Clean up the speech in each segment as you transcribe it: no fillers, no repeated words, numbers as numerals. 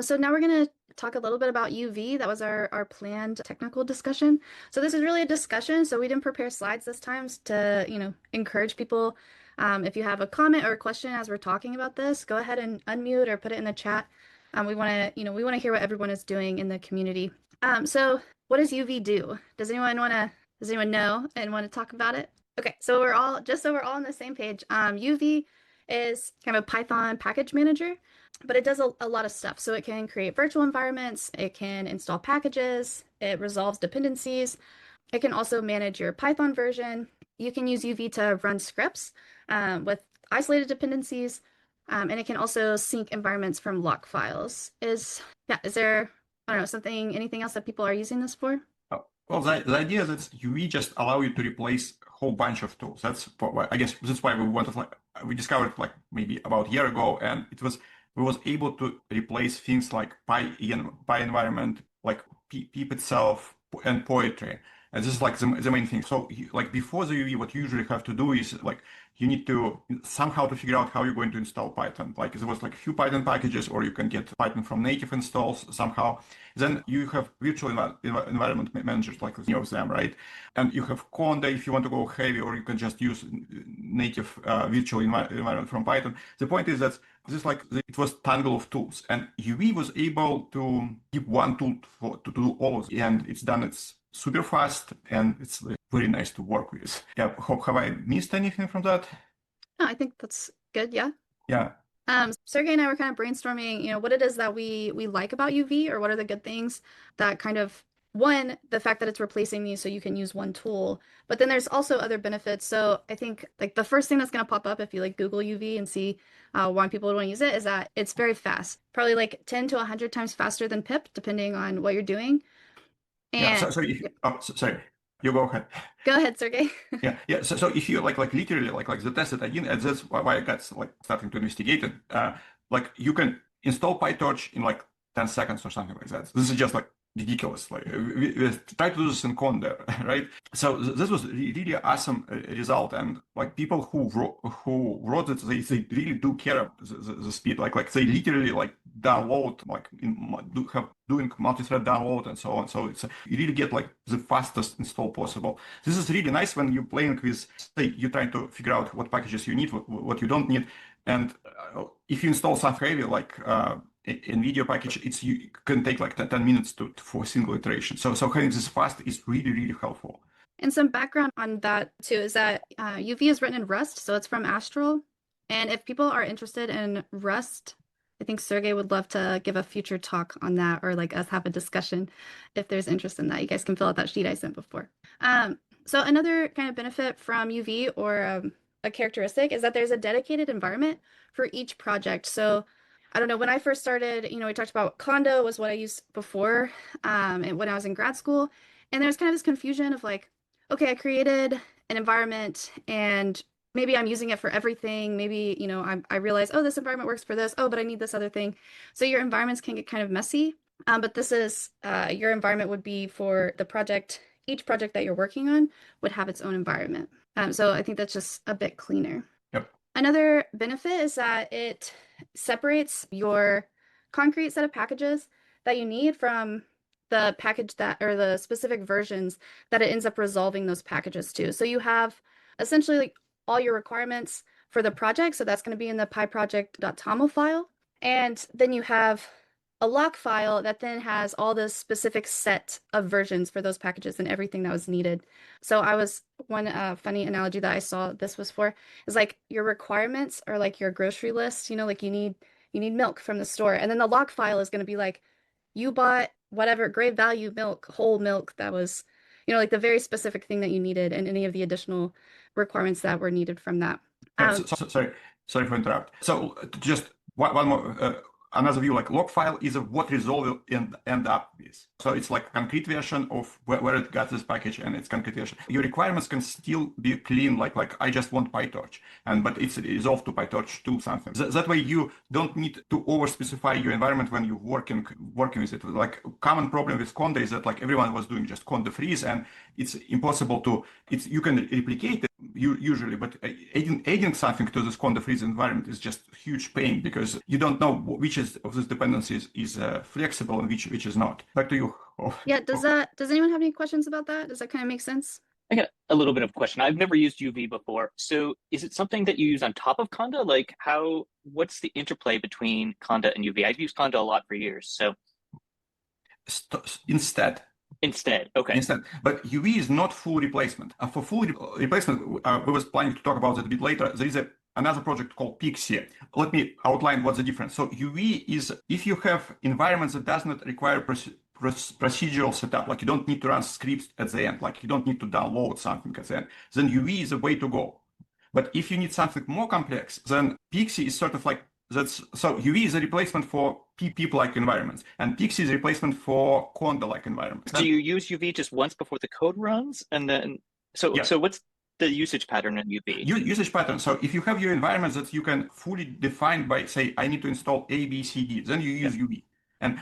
So now we're going to talk a little bit about UV. That was our planned technical discussion. So this is really a discussion. So we didn't prepare slides this time to, encourage people. If you have a comment or a question as we're talking about this, go ahead and unmute or put it in the chat. We want to, we want to hear what everyone is doing in the community. So what does UV do? Does anyone know and want to talk about it? Okay, so we're all on the same page. UV is kind of a Python package manager, but it does a lot of stuff. So it can create virtual environments, it can install packages, it resolves dependencies. It can also manage your Python version. You can use UV to run scripts with isolated dependencies, and it can also sync environments from lock files. Is there, I don't know, anything else that people are using this for? Well, the idea that UV just allow you to replace a whole bunch of tools. I guess that's why we discovered maybe about a year ago, and we was able to replace things like Py environment, like pip itself, and poetry. And this is the main thing. So before the UV, what you usually have to do is you need to somehow to figure out how you're going to install Python. There was a few Python packages, or you can get Python from native installs somehow. Then you have virtual environment managers like many of them, right? And you have Conda if you want to go heavy, or you can just use native virtual environment from Python. The point is that it was tangle of tools, and UV was able to give one tool to do all of it, and it's done. It's super fast, and it's very nice to work with. Yeah, have I missed anything from that? No, I think that's good. Yeah. Yeah. Sergey and I were kind of brainstorming, what it is that we like about UV, or what are the good things that kind of, one, the fact that it's replacing these so you can use one tool, but then there's also other benefits. So I think the first thing that's going to pop up if you Google UV and see why people would want to use it is that it's very fast, probably 10 to 100 times faster than pip, depending on what you're doing. And yeah, sorry. You go ahead. Go ahead, Sergey. yeah. So if you literally the test that I did, and that's why I got starting to investigate it. You can install PyTorch in 10 seconds or something like that. This is just ridiculous. We try to do this in Conda, right? So this was really awesome result, and people who wrote it, they really do care about the speed. They literally download doing multi-thread download and so on. So you really get the fastest install possible. This is really nice when you're playing with, say, you're trying to figure out what packages you need, what you don't need, and if you install something heavy NVIDIA package, you can take 10 minutes for a single iteration. So having this fast is really, really helpful. And some background on that too is that UV is written in Rust, so it's from Astral. And if people are interested in Rust, I think Sergey would love to give a future talk on that, or us have a discussion if there's interest in that. You guys can fill out that sheet I sent before. So another kind of benefit from UV, or a characteristic, is that there's a dedicated environment for each project. So I don't know, when I first started, we talked about Conda was what I used before, and when I was in grad school. And there's kind of this confusion of okay, I created an environment and maybe I'm using it for everything. Maybe, I realize, oh, this environment works for this. Oh, but I need this other thing. So your environments can get kind of messy. But this is, your environment would be for the project. Each project that you're working on would have its own environment. So I think that's just a bit cleaner. Yep. Another benefit is that it separates your concrete set of packages that you need from the package or the specific versions that it ends up resolving those packages to. So you have essentially all your requirements for the project. So that's going to be in the pyproject.toml file. And then you have a lock file that then has all the specific set of versions for those packages and everything that was needed. So one funny analogy that I saw this was for is your requirements are your grocery list, you need milk from the store. And then the lock file is going to be you bought whatever great value milk, whole milk that was, the very specific thing that you needed, and any of the additional requirements that were needed from that. Sorry for interrupt. So just one more. Another view, log file is what resolve end up with. So it's concrete version of where it got this package, and it's concrete version. Your requirements can still be clean, like I just want PyTorch, but it's resolved to PyTorch 2 something. That way you don't need to over-specify your environment when you're working with it. Common problem with Conda is that everyone was doing just Conda freeze, and it's impossible to, you can replicate it, usually, but adding something to this Conda freeze environment is just huge pain because you don't know which of these dependencies is flexible and which is not. Back to you. Yeah, does anyone have any questions about that? Does that kind of make sense? I got a little bit of a question. I've never used UV before. So is it something that you use on top of Conda? Like what's the interplay between Conda and UV? I've used Conda a lot for years. So Instead, okay. Instead, but UV is not full replacement. For full replacement, we was planning to talk about that a bit later. There is another project called Pixie. Let me outline what's the difference. So UV is if you have environments that does not require procedural setup, like you don't need to run scripts at the end, like you don't need to download something at the end, then UV is a way to go. But if you need something more complex, then Pixie is sort of like so UV is a replacement for PEEP-like environments, and Pixie is a replacement for Conda-like environments. Do you use UV just once before the code runs, and then so what's the usage pattern in UV? Usage pattern. So if you have your environments that you can fully define by, say, I need to install A, B, C, D, then you use UV.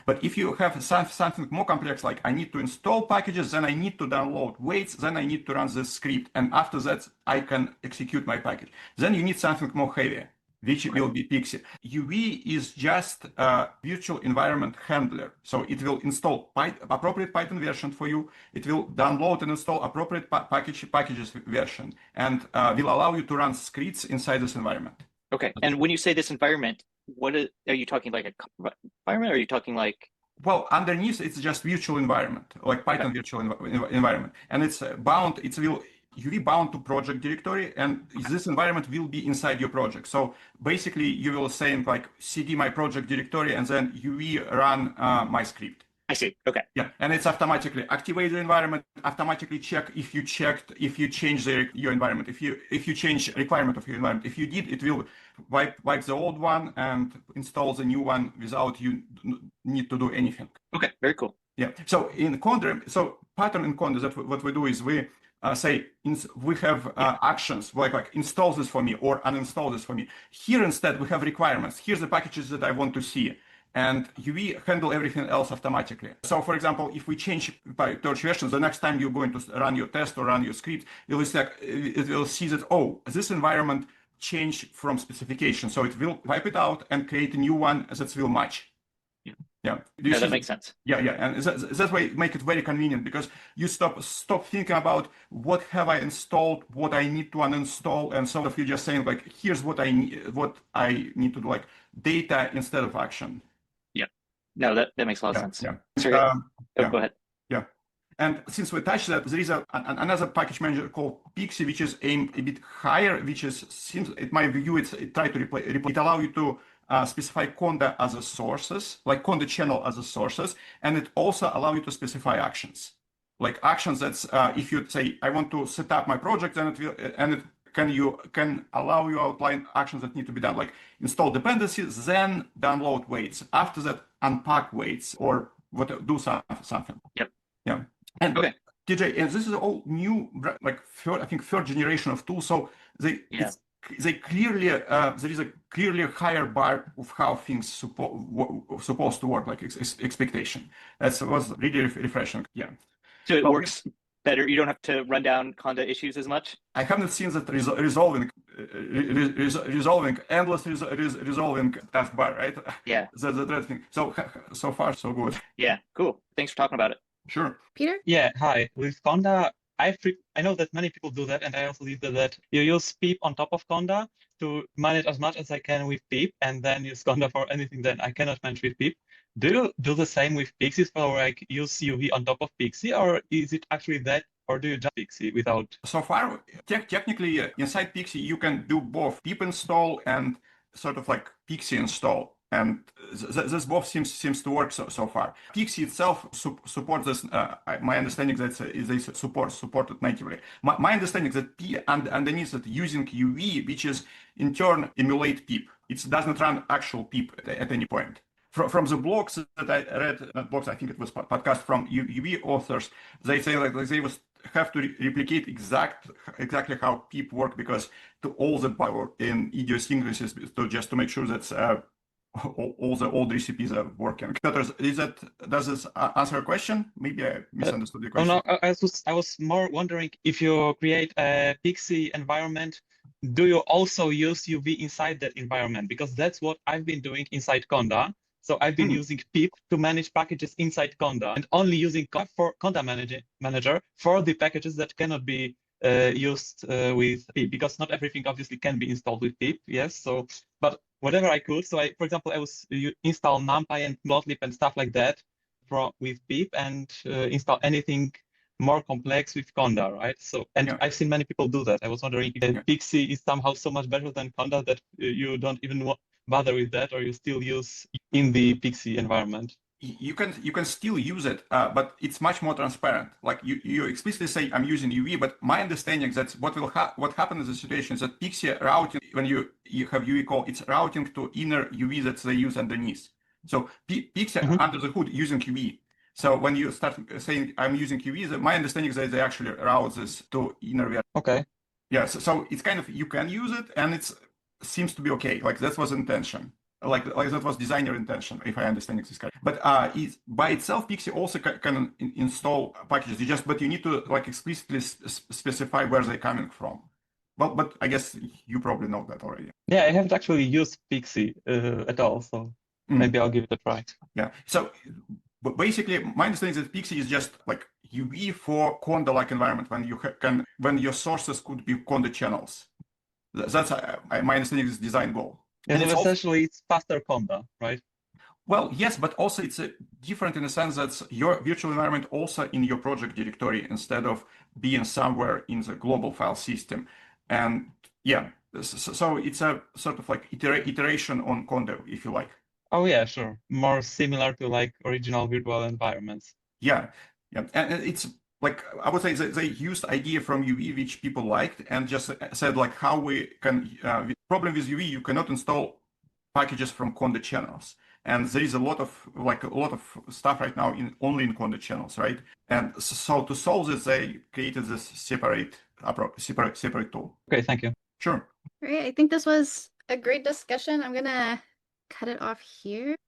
But if you have something more complex, like I need to install packages, then I need to download weights, then I need to run this script, and after that I can execute my package. Then you need something more heavy, which will be Pixie. UV is just a virtual environment handler. So it will install appropriate Python version for you. It will download and install appropriate packages version, and will allow you to run scripts inside this environment. Okay. And when you say this environment, are you talking like a environment? Or are you talking like? Well, underneath it's just virtual environment, like Python virtual environment, and it's bound. UV bound to project directory, and this environment will be inside your project. So basically, you will say like cd my project directory, and then UV run my script. I see. Okay. Yeah, and it's automatically activate the environment, automatically check if you change your environment, if you change requirement of your environment. If you did, it will wipe the old one and install the new one without you need to do anything. Okay, very cool. Yeah. So in Conda, pattern in Conda, that what we do is we say we have actions like install this for me or uninstall this for me. Here instead we have requirements. Here's the packages that I want to see. And UV handle everything else automatically. So, for example, if we change by torch versions, the next time you're going to run your test or run your script, it will see that, oh, this environment changed from specification. So it will wipe it out and create a new one that will match. Yeah. That makes sense. Yeah, and that way make it very convenient because you stop thinking about what have I installed, what I need to uninstall, and so you're just saying like, here's what I need to do, like data instead of action. No, that makes a lot of sense. Yeah. Go ahead. Yeah. And since we touched that, there is another package manager called Pixie, which is aimed a bit higher, which seems, in my view, it try to replace. It allow you to specify Conda as a sources, like Conda channel as a sources, and it also allow you to specify actions, like actions that's if you say I want to set up my project, then it will can allow you outline actions that need to be done, like install dependencies, then download weights. After that, unpack weights or do something. Yep. Yeah. And okay. DJ, and this is all new, like I think third generation of tools. So they clearly there is a clearly higher bar of how things supposed to work, like expectation. That was really refreshing. Yeah. So it works better. You don't have to run down Conda issues as much. I haven't seen that resolving endless resolving taskbar, right? Yeah. That's the thing. So far so good. Yeah. Cool. Thanks for talking about it. Sure. Peter? Yeah. Hi. With Conda, I know that many people do that, and I also did that you use PEEP on top of Conda to manage as much as I can with PEEP, and then use Conda for anything that I cannot manage with PEEP. Do you do the same with Pixie, for like use UV on top of Pixie, or is it actually that, or do you just Pixie without? So far, technically, inside Pixie, you can do both PEEP install and sort of like Pixie install. And this both seems to work so far. Pixie itself supports this. My understanding that they support it natively. My understanding that underneath it using UV, which is in turn emulate PEEP. It does not run actual PEEP at any point. From the blogs that I read, not blogs, I think it was podcast from UV authors, they say like they have to replicate exactly how PEEP work because to all the power in idiosyncrasies just to make sure that all the old recipes are working. Piotr, does this answer a question? Maybe I misunderstood the Oh question. no, I was more wondering if you create a Pixie environment, do you also use UV inside that environment? Because that's what I've been doing inside Conda. So I've been using pip to manage packages inside Conda and only using Conda manager for the packages that cannot be used with pip, because not everything obviously can be installed with pip. Yes, so but whatever I could. So for example, I was install NumPy and Matplotlib and stuff like that with pip, and install anything more complex with Conda, right? So, and I've seen many people do that. I was wondering if Pixie is somehow so much better than Conda that you don't even bother with that, or you still use in the Pixie environment. You can still use it, but it's much more transparent. Like you explicitly say I'm using UV, but my understanding is that what happens in the situation is that Pixie routing, when you have UV call, it's routing to inner UV that they use underneath. So Pixie under the hood using UV. So when you start saying I'm using UV, my understanding is that they actually route this to inner UV. Okay. Yeah, so it's kind of, you can use it, and it seems to be okay. Like that was intention. Like that was designer intention, if I understand this correctly. But by itself, Pixie also can install packages. But you need to like explicitly specify where they're coming from. Well, but I guess you probably know that already. Yeah, I haven't actually used Pixie at all, so maybe I'll give it a try. Yeah. So, but basically, my understanding is that Pixie is just like UV for Conda-like environment when your sources could be Conda channels. That's my understanding is design goal. And essentially, it's faster Conda, right? Well, yes, but also it's different in the sense that your virtual environment also in your project directory instead of being somewhere in the global file system. And yeah, so it's a sort of like iteration on Conda, if you like. Oh yeah, sure. More similar to like original virtual environments. Yeah, and it's like I would say they used idea from UV which people liked and just said like how we can. Problem with UV, you cannot install packages from Conda channels, and there is a lot of stuff right now only in Conda channels, right? And so to solve this, they created this separate tool. Okay, thank you. Sure. All right, I think this was a great discussion. I'm gonna cut it off here.